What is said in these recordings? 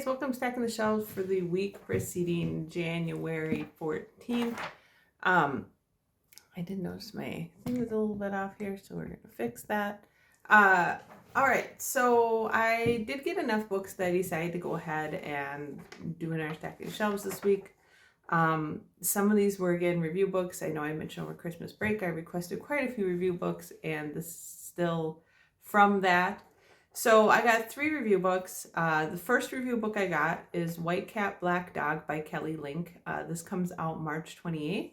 welcome to Stacking the Shelves for the week preceding January 14th. I did notice my thing is a little bit off here, so we're going to fix that. Alright, so I did get enough books that I decided to go ahead and do in our Stacking the Shelves this week. Some of these were, again, review books. I know I mentioned over Christmas break I requested quite a few review books, and this is still from that. So I got 3 review books. The first review book I got is White Cat, Black Dog by Kelly Link. This comes out March 28th.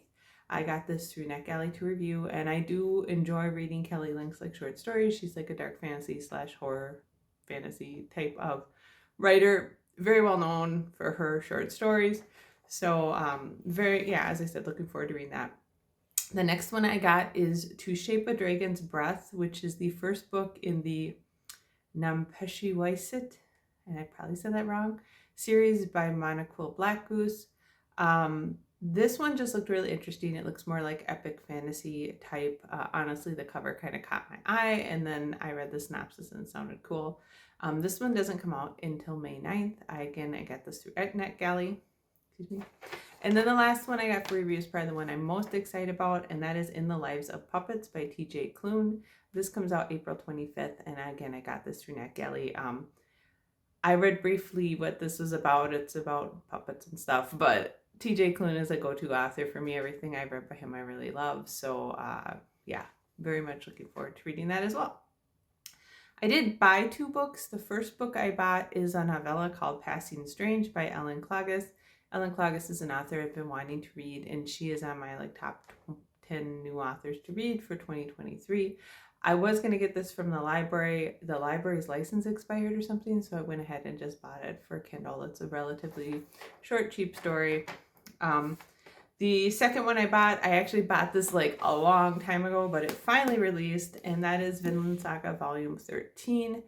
I got this through NetGalley to review, and I do enjoy reading Kelly Link's like short stories. She's like a dark fantasy / horror fantasy type of writer, very well known for her short stories. So as I said, looking forward to reading that. The next one I got is To Shape a Dragon's Breath, which is the first book in the Nampeshi Waisit, and I probably said that wrong, series by Monoquill Black Goose. This one just looked really interesting. It looks more like epic fantasy type. Honestly, the cover kind of caught my eye, and then I read the synopsis and it sounded cool. This one doesn't come out until May 9th. I got this through NetGalley. Excuse me. And then the last one I got for review is probably the one I'm most excited about, and that is In the Lives of Puppets by TJ Klune. This comes out April 25th, and again, I got this through NetGalley. I read briefly what this was about. It's about puppets and stuff, but TJ Klune is a go-to author for me. Everything I've read by him I really love, so very much looking forward to reading that as well. I did buy 2 books. The first book I bought is a novella called Passing Strange by Ellen Klages. Ellen Klages is an author I've been wanting to read, and she is on my top 10 new authors to read for 2023. I was going to get this from the library. The library's license expired or something, so I went ahead and just bought it for Kindle. It's a relatively short, cheap story. The second one I actually bought this like a long time ago, but it finally released, and that is Vinland Saga Volume 13.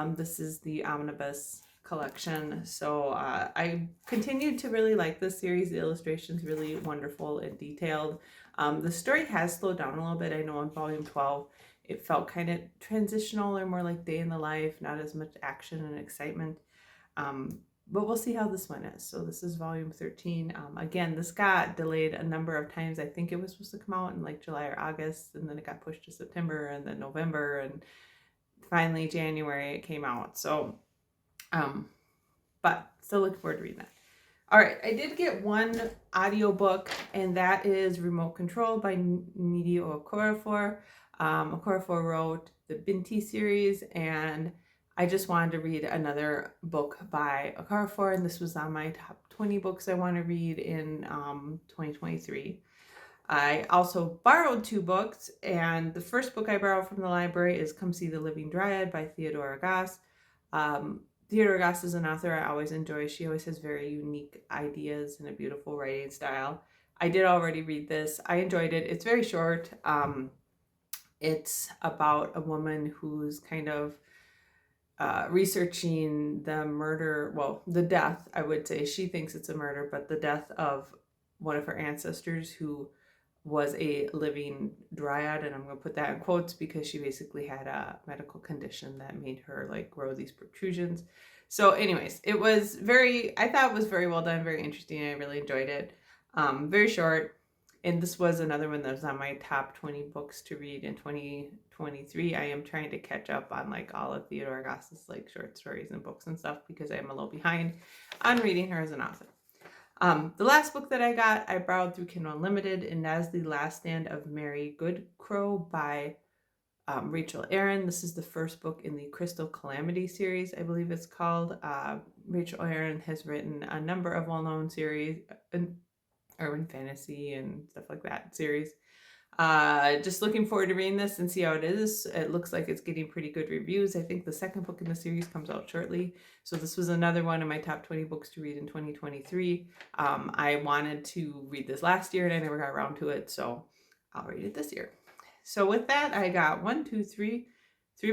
This is the omnibus collection. So I continued to really like this series. The illustration's really wonderful and detailed. The story has slowed down a little bit. I know in Volume 12 it felt kind of transitional or more like day in the life, not as much action and excitement. But we'll see how this one is. So this is Volume 13. Again, this got delayed a number of times. I think it was supposed to come out in like July or August, and then it got pushed to September and then November, and finally January it came out. So but still looking forward to reading that. All right, I did get one audiobook, and that is Remote Control by Nidio Okorafor. Okorafor wrote the Binti series, and I just wanted to read another book by Okorafor, and this was on my top 20 books I want to read in 2023. I also borrowed 2 books, and the first book I borrowed from the library is Come See the Living Dryad by Theodora Goss. Theodora Goss is an author I always enjoy. She always has very unique ideas and a beautiful writing style. I did already read this. I enjoyed it. It's very short. It's about a woman who's kind of researching the death, I would say. She thinks it's a murder, but the death of one of her ancestors who was a living dryad, and I'm going to put that in quotes because she basically had a medical condition that made her like grow these protrusions. So anyways, I thought it was very well done, very interesting. I really enjoyed it. Very short, and this was another one that was on my top 20 books to read in 2023. I am trying to catch up on like all of Theodora Goss's like short stories and books and stuff because I am a little behind on reading her as an author. The last book that I got, I borrowed through Kindle Unlimited, and that is The Last Stand of Mary Goodcrow by Rachel Aaron. This is the first book in the Crystal Calamity series, I believe it's called. Rachel Aaron has written a number of well-known series, urban fantasy and stuff like that series. Just looking forward to reading this and see how it is. It looks like it's getting pretty good reviews. I think the second book in the series comes out shortly. So this was another one of my top 20 books to read in 2023. I wanted to read this last year and I never got around to it, so I'll read it this year. So with that, I got 3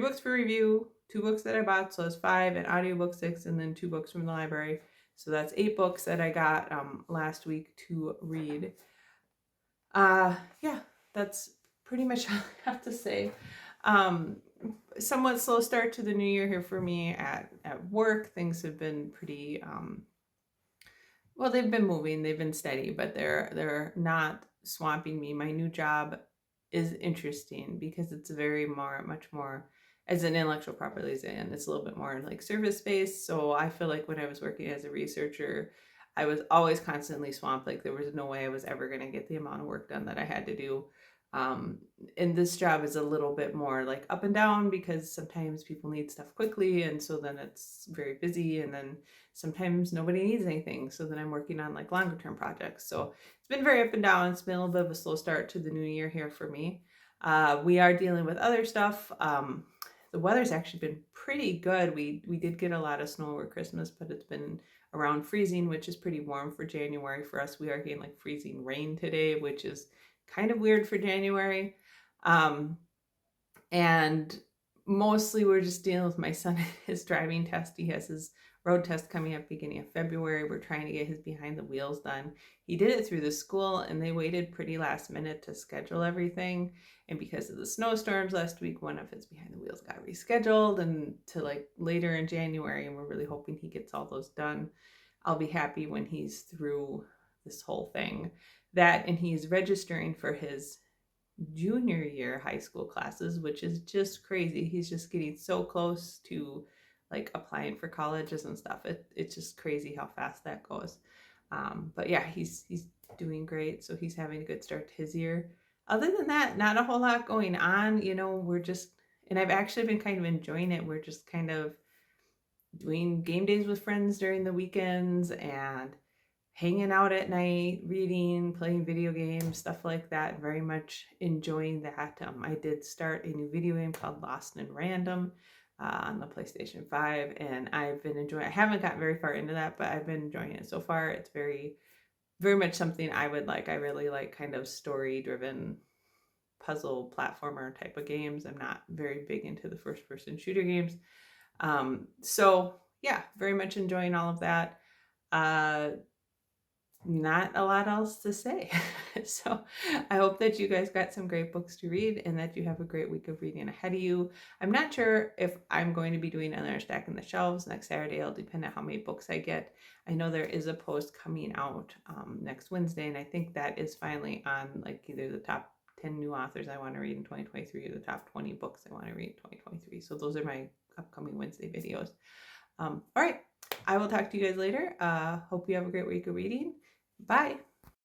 books for review, 2 books that I bought, so that's 5, an audiobook 6, and then 2 books from the library. So that's 8 books that I got last week to read. That's pretty much all I have to say. somewhat slow start to the new year here for me at work. Things have been pretty well, they've been moving, they've been steady, but they're not swamping me. My new job is interesting because it's much more as an intellectual property liaison. It's a little bit more like service based. So I feel like when I was working as a researcher, I was always constantly swamped. Like there was no way I was ever going to get the amount of work done that I had to do. Um, and this job is a little bit more like up and down because sometimes people need stuff quickly, and so then it's very busy, and then sometimes nobody needs anything, so then I'm working on like longer term projects. So it's been very up and down. It's been a little bit of a slow start to the new year here for me. We are dealing with other stuff. The weather's actually been pretty good. We did get a lot of snow over Christmas, but it's been around freezing, which is pretty warm for January for us. We are getting like freezing rain today, which is kind of weird for January. And mostly we're just dealing with my son, his driving test. He has his road test coming up beginning of February. We're trying to get his behind the wheels done. He did it through the school, and they waited pretty last minute to schedule everything. And because of the snowstorms last week, one of his behind the wheels got rescheduled and to like later in January, and we're really hoping he gets all those done. I'll be happy when he's through this whole thing. That, and he's registering for his junior year high school classes, which is just crazy. He's just getting so close to like applying for colleges and stuff. It's just crazy how fast that goes. But yeah, he's doing great. So he's having a good start to his year. Other than that, not a whole lot going on. We're just, and I've actually been kind of enjoying it. We're just kind of doing game days with friends during the weekends and hanging out at night, reading, playing video games, stuff like that. Very much enjoying that. I did start a new video game called Lost in Random on the PlayStation 5, and I've been enjoying it. I haven't gotten very far into that, but I've been enjoying it so far. It's very, very much something I would like. I really like kind of story-driven puzzle platformer type of games. I'm not very big into the first-person shooter games. So yeah, very much enjoying all of that. Not a lot else to say. So I hope that you guys got some great books to read and that you have a great week of reading ahead of you. I'm not sure if I'm going to be doing another Stacking the Shelves next Saturday. It'll depend on how many books I get. I know there is a post coming out next Wednesday, and I think that is finally on like either the top 10 new authors I want to read in 2023 or the top 20 books I want to read in 2023. So those are my upcoming Wednesday videos. All right. I will talk to you guys later. Hope you have a great week of reading. Bye.